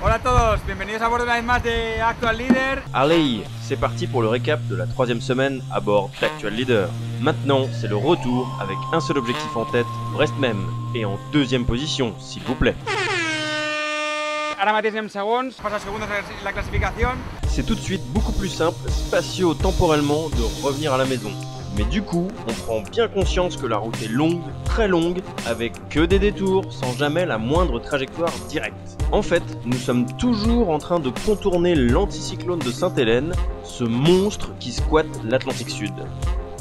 Hola a todos, bienvenidos a bordo una vez más de Actual Leader. Allez, c'est parti pour le récap de la 3e semaine à bord d'Actual Leader. Maintenant, c'est le retour avec un seul objectif en tête, Brest même, et en 2e position, s'il vous plaît. Ara mateix anem segons, passa segundos en la classificación. C'est tout de suite beaucoup plus simple, spatio-temporellement, de revenir à la maison. Mais du coup, on prend bien conscience que la route est longue, très longue, avec que des détours, sans jamais la moindre trajectoire directe. En fait, nous sommes toujours en train de contourner l'anticyclone de Sainte-Hélène, ce monstre qui squatte l'Atlantique Sud.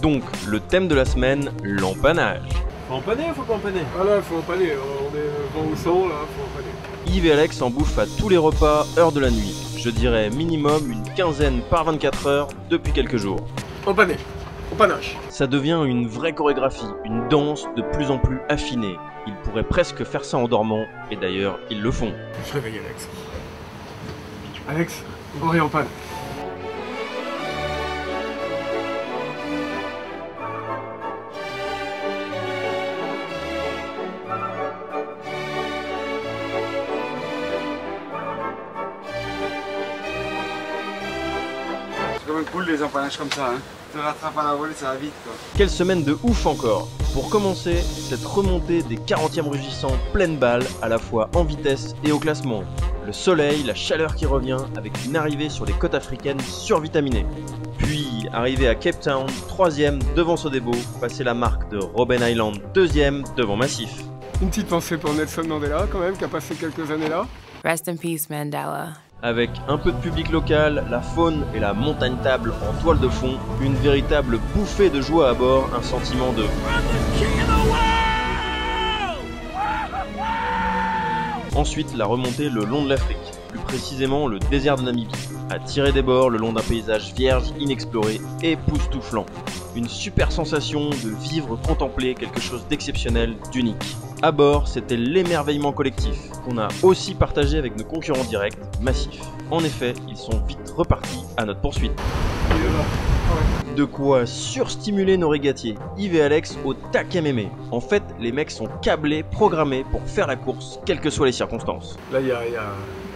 Donc, le thème de la semaine, l'empannage. Faut empanner ou faut pas empanner? Voilà, faut empanner, on est vent au sang là, faut empanner. Yves et Alex en bouffent à tous les repas, heure de la nuit. Je dirais minimum une quinzaine par 24 heures depuis quelques jours. Empanner. Empannage. Ça devient une vraie chorégraphie, une danse de plus en plus affinée. Ils pourraient presque faire ça en dormant, et d'ailleurs, ils le font. Je réveille Alex. Alex, on réempanne. C'est quand même cool les empannages comme ça, hein. Tu te rattrapes à la volée, ça va vite quoi. Quelle semaine de ouf encore! Pour commencer, cette remontée des 40e rugissants pleine balle, à la fois en vitesse et au classement. Le soleil, la chaleur qui revient, avec une arrivée sur les côtes africaines survitaminées. Puis, arrivé à Cape Town, 3e devant Sodebo, passer la marque de Robben Island, 2e devant Massif. Une petite pensée pour Nelson Mandela quand même, qui a passé quelques années là. Rest in peace, Mandela. Avec un peu de public local, la faune et la montagne table en toile de fond, une véritable bouffée de joie à bord, un sentiment de... Ensuite, la remontée le long de l'Afrique, plus précisément le désert de Namibie, à tirer des bords le long d'un paysage vierge, inexploré, époustouflant. Une super sensation de vivre, contempler quelque chose d'exceptionnel, d'unique. À bord, c'était l'émerveillement collectif, qu'on a aussi partagé avec nos concurrents directs, Massif. En effet, ils sont vite repartis à notre poursuite. De quoi surstimuler nos régatiers, Yves et Alex au taquet mémé. En fait, les mecs sont câblés, programmés pour faire la course, quelles que soient les circonstances. Là, il y a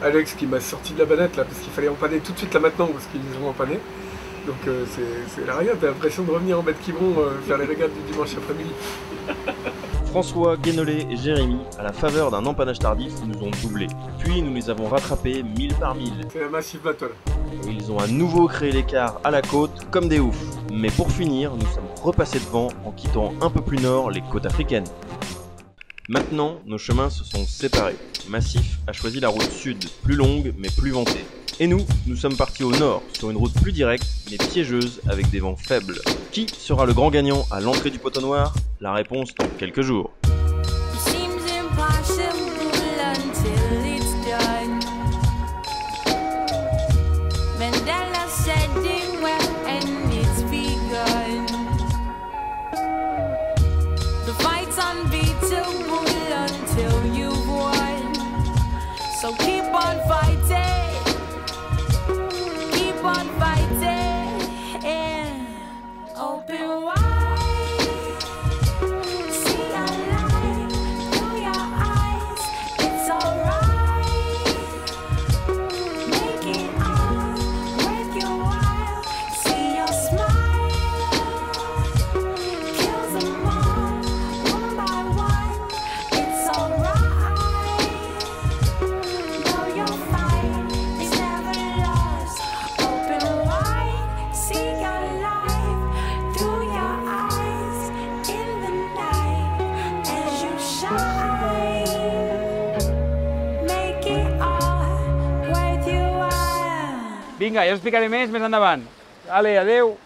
Alex qui m'a sorti de la banette là, parce qu'il fallait empanner tout de suite là maintenant, parce qu'ils ont empanné. Donc c'est la rien, t'as l'impression de revenir en bête qui vont faire les régates du dimanche après-midi. François, Guénolé et Jérémy, à la faveur d'un empannage tardif, nous ont doublé. Puis nous les avons rattrapés 1000 par 1000. C'est la Massive Battle. Et ils ont à nouveau créé l'écart à la côte comme des oufs. Mais pour finir, nous sommes repassés devant en quittant un peu plus nord les côtes africaines. Maintenant, nos chemins se sont séparés. Massif a choisi la route sud, plus longue mais plus ventée. Et nous sommes partis au nord, sur une route plus directe, mais piégeuse, avec des vents faibles. Qui sera le grand gagnant à l'entrée du poteau noir? La réponse dans quelques jours. Vinga, ja us explicaré més endavant. Ale, adeu!